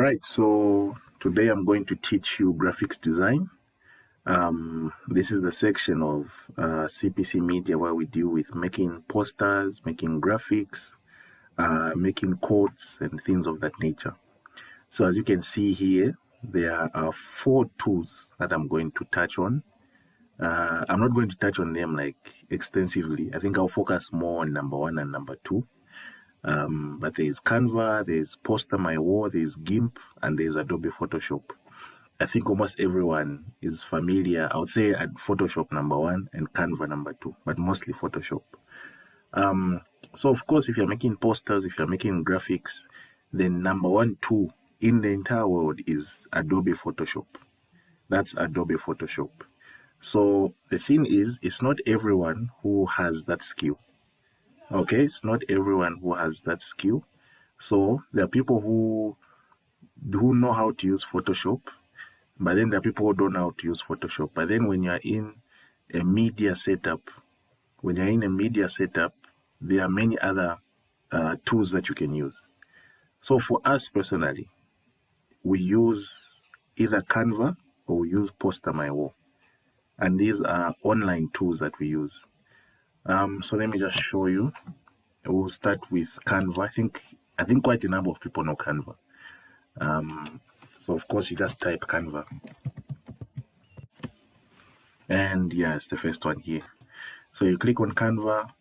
Right, so today I'm going to teach you graphics design. This is the section of CPC media where we deal with making posters, making graphics, making quotes and things of that nature. So as you can see here, there are 4 tools that I'm going to touch on. I'm not going to touch on them like extensively. I think I'll focus more on number 1 and number 2. But there's Canva, there's Poster My Wall, there's GIMP, and there's Adobe Photoshop. I think almost everyone is familiar. I would say at Photoshop number 1 and Canva number 2, but mostly Photoshop. So of course, if you're making posters, if you're making graphics, then number 1 tool in the entire world is Adobe Photoshop. That's Adobe Photoshop. So the thing is, it's not everyone who has that skill. Okay, it's not everyone who has that skill. So there are people who know how to use Photoshop, but then there are people who don't know how to use Photoshop. But then when you're in a media setup, there are many other tools that you can use. So for us personally, we use either Canva or we use Poster My Wall. And these are online tools that we use. So let me just show you. We'll start with Canva. I think quite a number of people know Canva. So of course you just type Canva. And yeah, it's the first one here. So you click on Canva.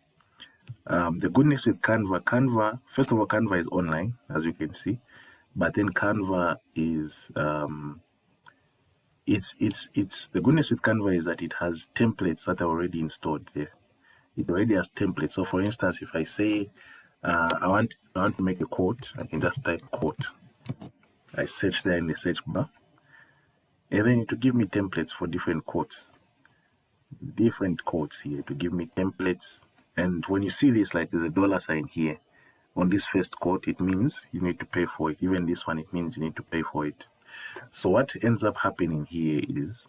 The goodness with Canva, first of all, Canva is online, as you can see. But then Canva is it's the goodness with Canva is that it has templates that are already installed there. It already has templates. So for instance, if I say I want to make a quote, I can just type quote. I search there in the search bar, and then it will give me templates for different quotes. Different quotes here to give me templates. And when you see this, like there's a dollar sign here on this first quote, it means you need to pay for it. Even this one, it means you need to pay for it. So what ends up happening here is,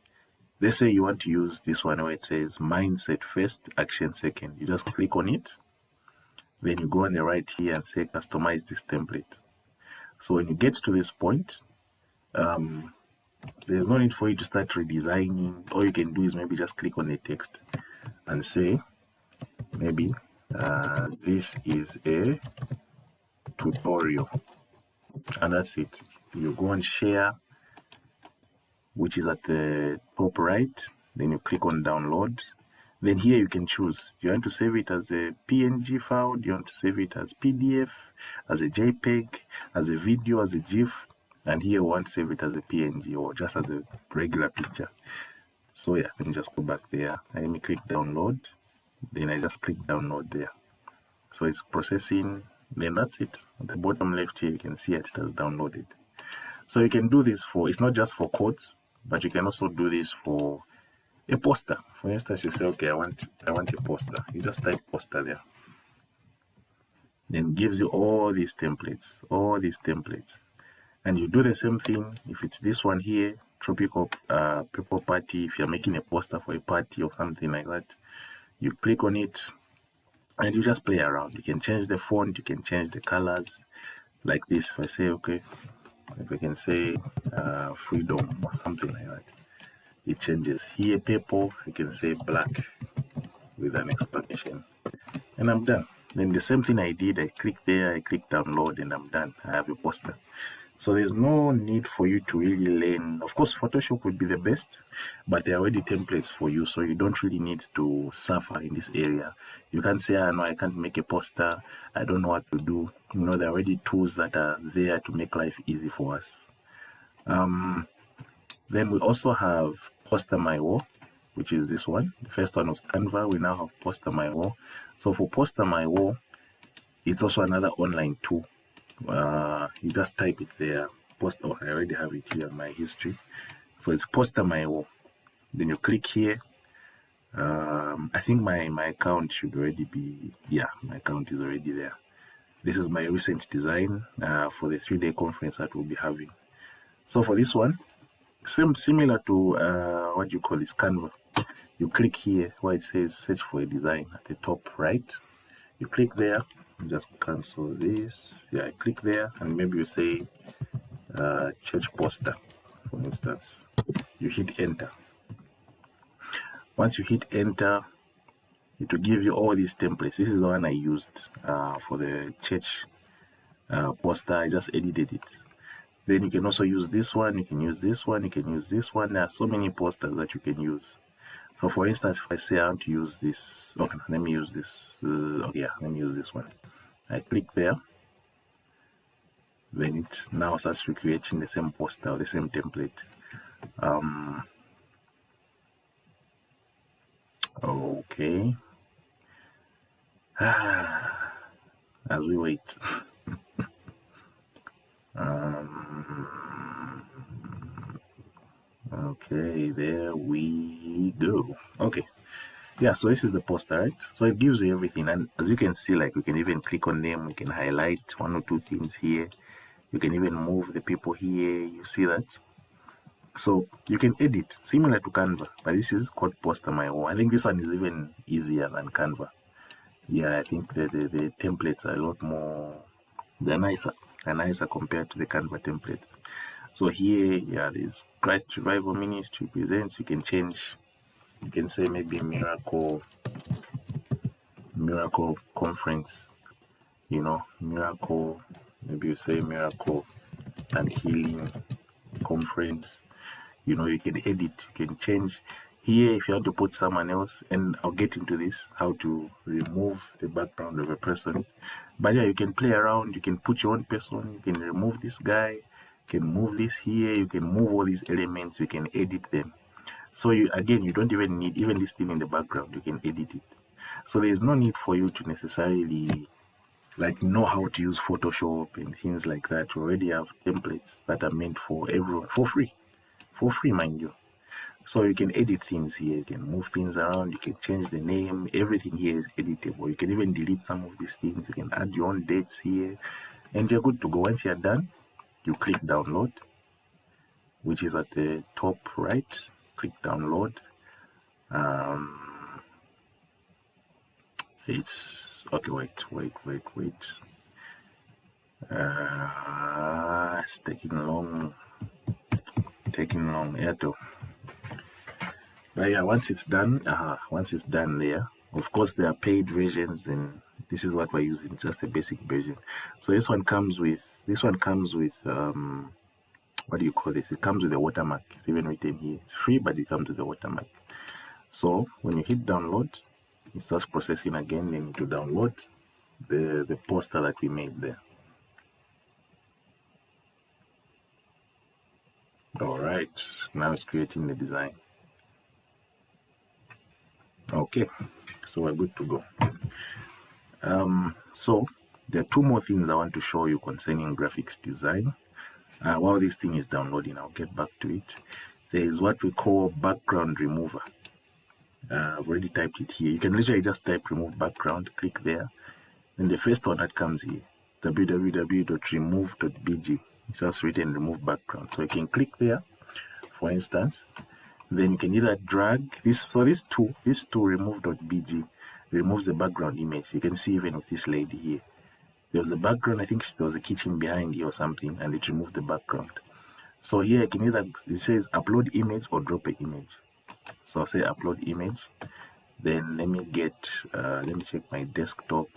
let's say you want to use this one where it says mindset first, action second. You just click on it. Then you go on the right here and say customize this template. So when you get to this point, there's no need for you to start redesigning. All you can do is maybe just click on the text and say, maybe this is a tutorial. And that's it. You go and share, which is at the top right. Then you click on download. Then here you can choose. Do you want to save it as a PNG file? Do you want to save it as PDF, as a JPEG, as a video, as a GIF? And here we want to save it as a PNG or just as a regular picture. So yeah, let me just go back there. Let me click download. Then I just click download there. So it's processing. Then that's it. At the bottom left here, you can see it has downloaded. So you can do this it's not just for quotes, but you can also do this for a poster. For instance, you say, okay, I want a poster. You just type poster there. Then gives you all these templates, And you do the same thing. If it's this one here, tropical people party, if you're making a poster for a party or something like that, you click on it and you just play around. You can change the font, you can change the colors like this. If I say, okay, if I can say freedom or something like that, it changes. Here, purple, I can say black with an exclamation. And I'm done. Then the same thing I did, I click there, I click download, and I'm done. I have a poster. So there's no need for you to really learn. Of course, Photoshop would be the best, but there are already templates for you, so you don't really need to suffer in this area. You can't say, no, I can't make a poster. I don't know what to do. You know, there are already tools that are there to make life easy for us. Then we also have Poster My Wall, which is this one. The first one was Canva. We now have Poster My Wall. So for Poster My Wall, it's also another online tool. You just type it there. Poster. I already have it here in my history. So it's Poster My Wall. Then you click here. I think my account should already be, yeah, my account is already there. This is my recent design for the 3-day conference that we'll be having. So for this one, similar to what you call is Canva. You click here where it says search for a design at the top right. You click there, just cancel this. Yeah, I click there and maybe you say church poster, for instance. You hit enter. Once you hit enter, it will give you all these templates. This is the one I used for the church poster. I just edited it. Then you can also use this one, you can use this one, you can use this one. There are so many posters that you can use. So for instance, if I say I want to use this, okay, let me use this, okay, yeah, let me use this one. I click there, then it now starts recreating the same poster, the same template. Okay. As we wait. Okay, there we go. Okay, yeah, so this is the poster, right? So it gives you everything, and as you can see, like, we can even click on them, we can highlight one or two things here, you can even move the people here, you see that? So you can edit similar to Canva, but this is called Poster My Own. I think this one is even easier than Canva. Yeah, I think the templates are a lot more, they're nicer compared to the Canva templates. So here, yeah, there's Christ Revival Ministry presents. You can change, you can say maybe miracle conference, you know, miracle, maybe you say miracle and healing conference. You know, you can edit, you can change. Here, if you want to put someone else, and I'll get into this, how to remove the background of a person. But yeah, you can play around, you can put your own person, you can remove this guy, you can move this here, you can move all these elements, you can edit them. So you, again, you don't even need, even this thing in the background, you can edit it. So there is no need for you to necessarily like know how to use Photoshop and things like that. You already have templates that are meant for everyone, for free, mind you. So you can edit things here, you can move things around, you can change the name, everything here is editable. You can even delete some of these things, you can add your own dates here, and you're good to go. Once you're done, you click download, which is at the top right. Click download. It's okay, wait. It's taking long, Airtel. But yeah, once it's done there, of course there are paid versions, and this is what we're using, just a basic version. So this one comes with what do you call this? It comes with a watermark. It's even written here. It's free, but it comes with a watermark. So when you hit download, it starts processing again. Then to download the poster that we made there. All right, now it's creating the design. Okay, so we're good to go. So there are two more things I want to show you concerning graphics design. While this thing is downloading, I'll get back to it. There is what we call background remover. I've already typed it here. You can literally just type remove background, click there. Then the first one that comes here, www.remove.bg. It's just written remove background. So you can click there, for instance. Then you can either drag this. So this two remove.bg removes the background image. You can see even with this lady here. There was a background, I think there was a kitchen behind here or something, and it removed the background. So here I can either, it says upload image or drop an image. So I'll say upload image. Then let me check my desktop,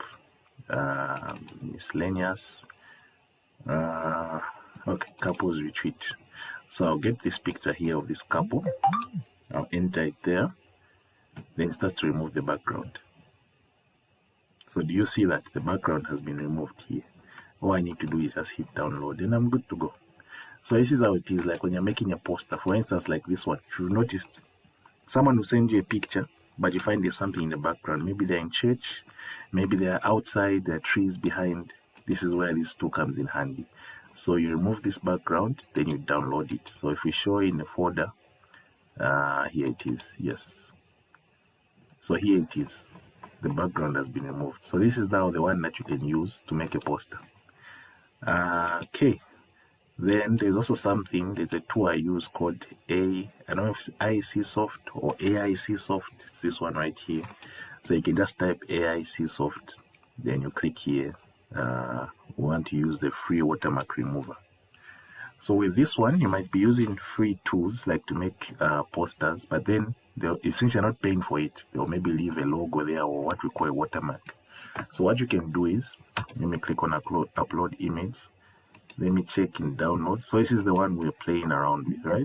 miscellaneous. Okay, couples retreat. So I'll get this picture here of this couple. I'll enter it there. Then start to remove the background. So do you see that the background has been removed here? All I need to do is just hit download and I'm good to go. So this is how it is like when you're making a poster. For instance, like this one, if you've noticed, someone will send you a picture, but you find there's something in the background. Maybe they're in church, maybe they're outside, there are trees behind. This is where this tool comes in handy. So you remove this background, then you download it. So if we show in the folder, here it is, yes. So here it is. The background has been removed. So this is now the one that you can use to make a poster. Okay. Then there's also something, there's a tool I use called I don't know if it's IC Soft or AIC Soft. It's this one right here. So you can just type AIC Soft. Then you click here. We want to use the free watermark remover. So with this one, you might be using free tools like to make posters, but then since you're not paying for it, they'll maybe leave a logo there or what we call a watermark. So what you can do is, let me click on upload image. Let me check in download. So this is the one we're playing around with, right?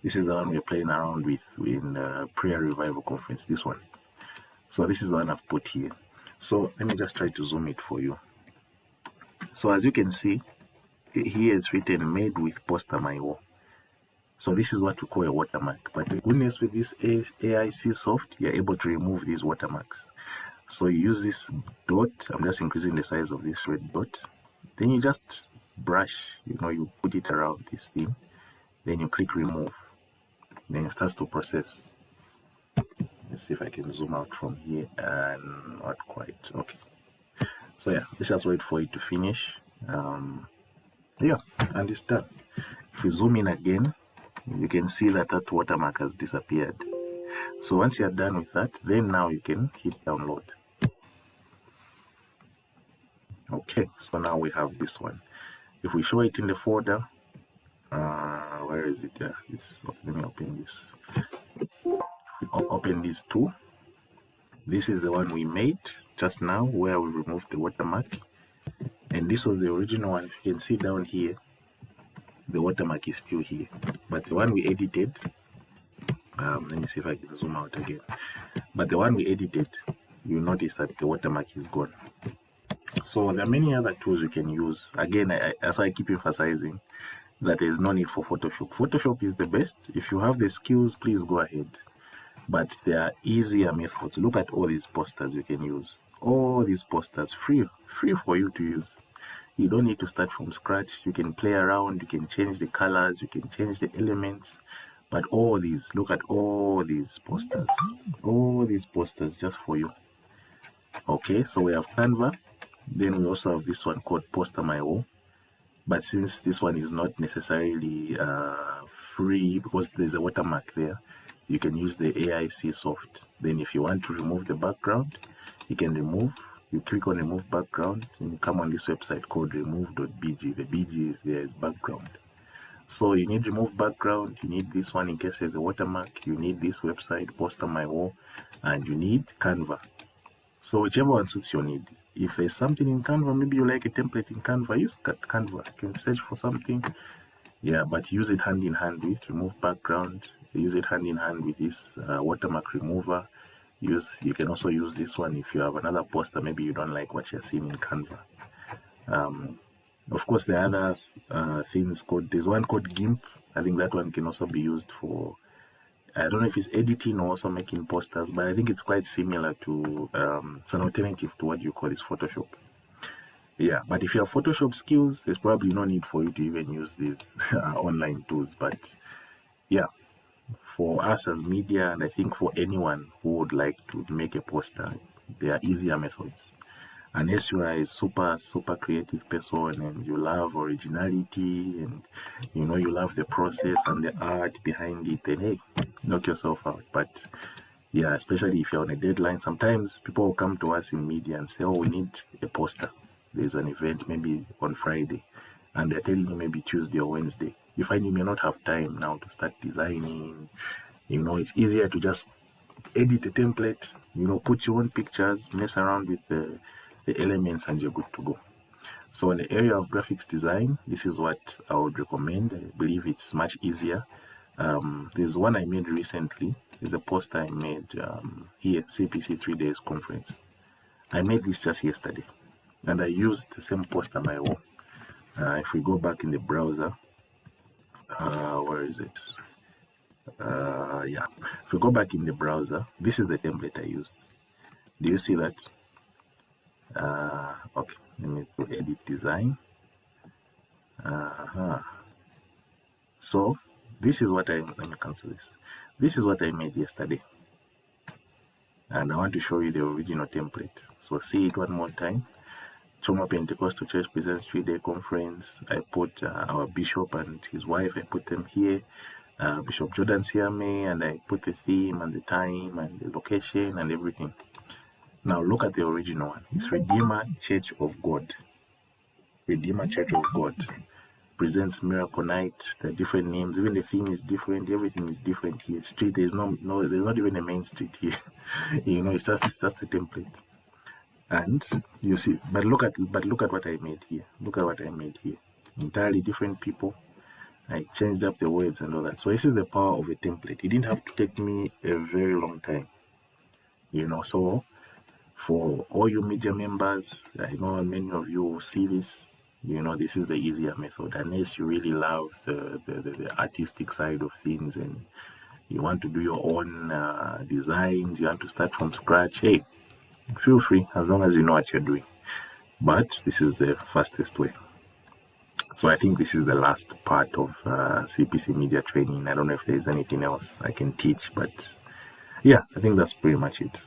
This is the one we're playing around with in prayer revival conference, this one. So this is the one I've put here. So let me just try to zoom it for you. So as you can see, here it's written made with poster my wall. So this is what we call a watermark. But the goodness with this AIC soft, you're able to remove these watermarks. So you use this dot. I'm just increasing the size of this red dot. Then you just brush, you put it around this thing. Then you click remove. Then it starts to process. Let's see if I can zoom out from here, and not quite. Okay. So yeah, let's just wait for it to finish. Yeah, and it's done. If we zoom in again, you can see that watermark has disappeared. So once you're done with that, then now you can hit download. Okay, so now we have this one. If we show it in the folder, where is it? Let me open this. If we open these two, this is the one we made just now where we removed the watermark. And this was the original one. You can see down here, the watermark is still here. But the one we edited, let me see if I can zoom out again. But the one we edited, you notice that the watermark is gone. So there are many other tools you can use. Again, that's why I keep emphasizing that there is no need for Photoshop. Photoshop is the best. If you have the skills, please go ahead. But there are easier methods. Look at all these posters you can use. All these posters, free for you to use. You don't need to start from scratch. You can play around. You can change the colors. You can change the elements. But all these, look at all these posters. All these posters just for you. Okay, so we have Canva. Then we also have this one called Poster My Wall. But since this one is not necessarily free because there's a watermark there, you can use the AIC soft. Then if you want to remove the background, you can remove. You click on remove background and you come on this website called remove.bg. The BG is there as background. So you need remove background, you need this one in case there's a watermark, you need this website, Poster My Wall, and you need Canva. So whichever one suits your need. If there's something in Canva, maybe you like a template in Canva, use Canva. You can search for something. Yeah, but use it hand in hand with remove background. Use it hand in hand with this watermark remover. You can also use this one if you have another poster, maybe you don't like what you're seeing in Canva. Of course, there are other things there's one called GIMP. I think that one can also be used for, I don't know if it's editing or also making posters, but I think it's quite similar to, it's an alternative to what you call this Photoshop. Yeah, but if you have Photoshop skills, there's probably no need for you to even use these online tools. But yeah, for us as media, and I think for anyone who would like to make a poster, there are easier methods. Unless you are a super creative person and you love originality and you love the process and the art behind it, then hey, knock yourself out. But yeah, especially if you're on a deadline, sometimes people will come to us in media and say, oh, we need a poster. There's an event maybe on Friday and they're telling you maybe Tuesday or Wednesday. You find you may not have time now to start designing. It's easier to just edit a template, put your own pictures, mess around with the elements, and you're good to go. So in the area of graphics design, this is what I would recommend. I believe it's much easier. There's one I made recently. There's a poster I made here, CPC 3 days conference. I made this just yesterday, and I used the same poster my wall. If we go back in the browser, where is it? Yeah, if we go back in the browser, this is the template I used. Do you see that? Okay, let me go edit design. So this is what let me cancel this. This is what I made yesterday. And I want to show you the original template. So see it one more time. Choma Pentecostal Church presents 3-day conference. I put our bishop and his wife, I put them here. Bishop Jordan Siame, and I put the theme and the time and the location and everything. Now look at the original one. It's Redeemer Church of God. Redeemer Church of God. presents Miracle Night. There are different names. Even the theme is different. Everything is different here. Street, there's there's not even a main street here. It's just a template. And you see, but look at what I made here. Look at what I made here. Entirely different people. I changed up the words and all that. So this is the power of a template. It didn't have to take me a very long time. So for all you media members, I know many of you will see this. This is the easier method, unless you really love the artistic side of things and you want to do your own designs, you want to start from scratch. Hey, feel free, as long as you know what you're doing. But this is the fastest way. So I think this is the last part of CPC media training. I don't know if there's anything else I can teach, but yeah, I think that's pretty much it.